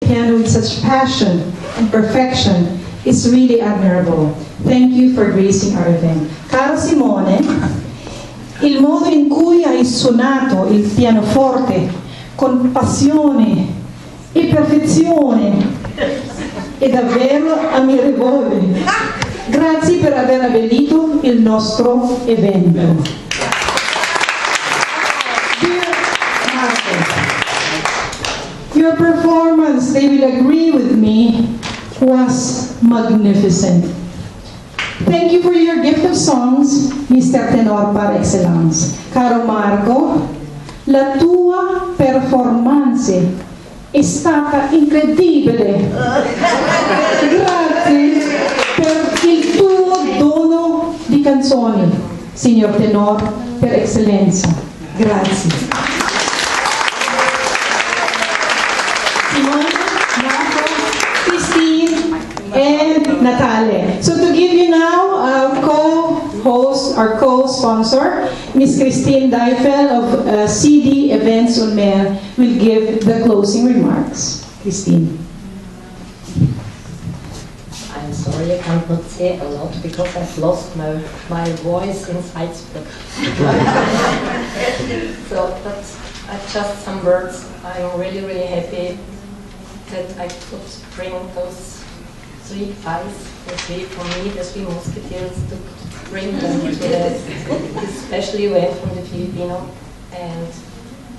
piano with such passion and perfection is really admirable. Thank you for gracing our event. Caro Simone, il modo in cui hai suonato il pianoforte con passione e perfezione è davvero ammirevole. Grazie per aver abbellito il nostro evento. Your performance, they will agree with me, was magnificent. Thank you for your gift of songs, Mr. Tenor par excellence. Caro Marco, la tua performance è stata incredibile. Grazie per il tuo dono di canzoni, signor Tenor per eccellenza. Grazie. And Natale. So to give you now co-host or co-sponsor, Miss Christine Deifel of CD Events on Mer will give the closing remarks. Christine. I'm sorry I cannot say a lot because I've lost my voice in Salzburg. So, but just some words. I'm really, really happy that I could bring those three guys, the three for me, the three musketeers, to bring them to this special event from the Filipino. And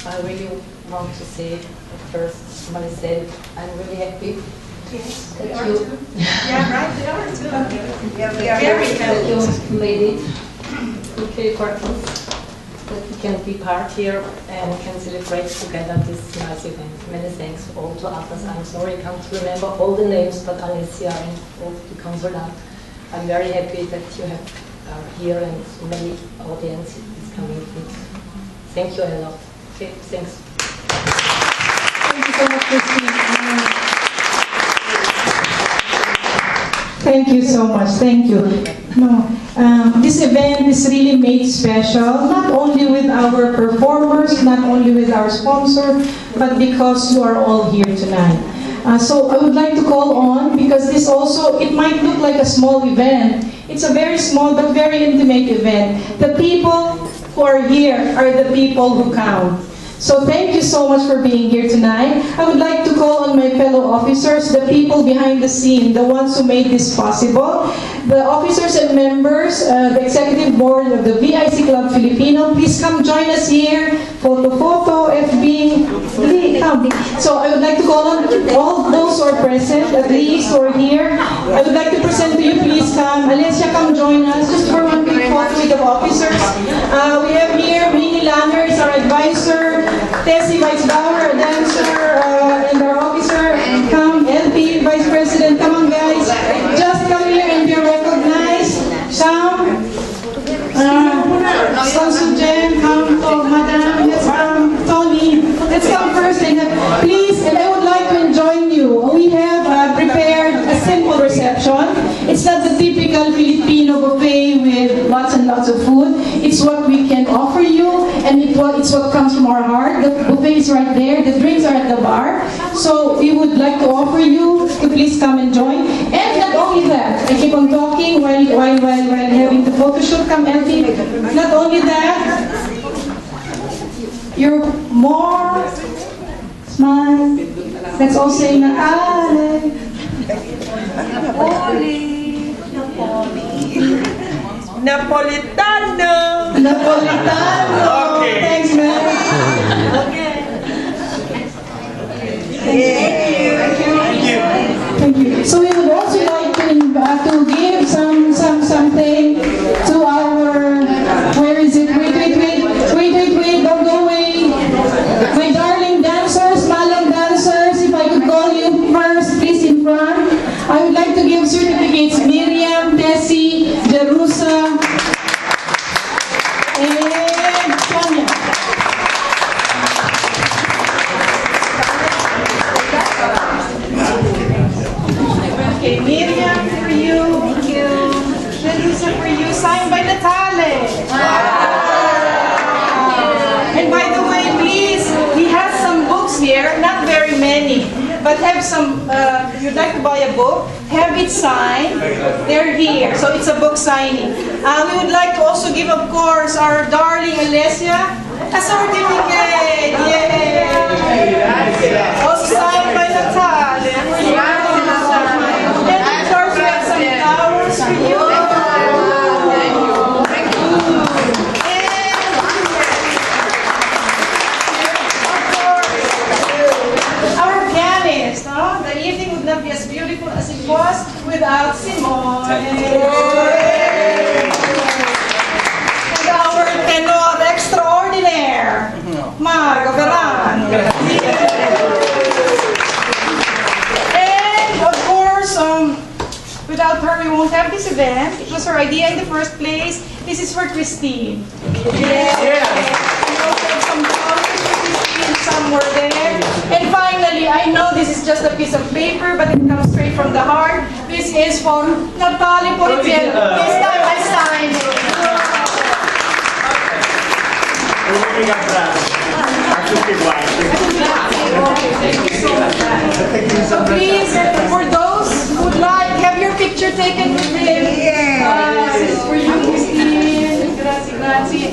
I really want to say at first myself, I'm really happy. Yes, that we are you, too. Yeah, right, we are too. Yeah, we are very very that happy. you made it okay for us, that we can be part here and can celebrate together this nice event. Many thanks all to others. I'm sorry I can't remember all the names, but Alessia and all the consular. I'm very happy that you have here and so many audience is coming. Thank you a lot. Okay, thanks. Thank you so much, Christine. Thank you so much. Thank you. No, this event is really made special, not only with our performers, not only with our sponsor, but because you are all here tonight. So I would like to call on, because this also, it might look like a small event. It's a very small but very intimate event. The people who are here are the people who count. So thank you so much for being here tonight. I would like to call on my fellow officers, the people behind the scene, the ones who made this possible. The officers and members, the executive board of the VIC Club Filipino, please come join us here. Photo, FB, please come. So I would like to call on all those who are present, at least who are here. I would like to present to you, please come. Alessia, come join us just for one quick photo with the officers. We have here Minnie Landers, our advisor, Tessie Weisbauer, our dancer, and our officer. Come, LP, Vice President, come on guys. Just come here and be recognized. Come. Sponsor Jen, come. Oh, Madam, let's come. Tony, let's come first. And please, and I would like to join you. We have prepared a simple reception. It's not the typical Filipino buffet with lots and lots of food. It's what we can offer you, and it's what comes from our heart. The buffet is right there. The drinks are at the bar. So we would like to offer you to please come and join. And not only that, I keep on talking while having the photo shoot. Come, Elfie. Not only that, you're more smile. Let's all say Natale. Napolitano. Napolitano. Okay. Thanks, man. Okay. Thank you. So we would also like to give something to our, where is it? Wait, don't go away. My darling dancers, Malang dancers, if I could call you first, please in front. I would like to give certificates, Miriam, Tessie, Jerusa, and Sonia. Okay. that have some, you'd like to buy a book, have it signed, they're here. So it's a book signing. We would like to also give, of course, our darling Alessia a certificate. Yay! Also signed by Natalia. And of course, we have some flowers for you. The evening would not be as beautiful as it was without Simone. And our tenor extraordinaire, Marco Verano. And of course, without her we won't have this event. It was her idea in the first place. This is for Christine. Some flowers for Christine somewhere there. And finally, I know this is just a piece of paper, but it comes straight from the heart. This is from Natalie Portiello. This time I signed it. So please, for those who would like, have your picture taken with him. This is for you, Christine. Grazie, grazie.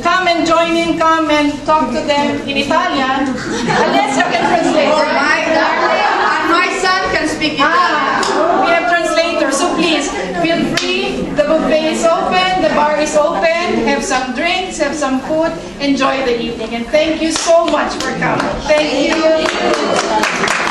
Come and join in, come and talk to them in Italian. Alessia can translate. Oh my darling, and my son can speak Italian. We have translators, so please feel free. The buffet is open, the bar is open. Have some drinks, have some food. Enjoy the evening, and thank you so much for coming. Thank you.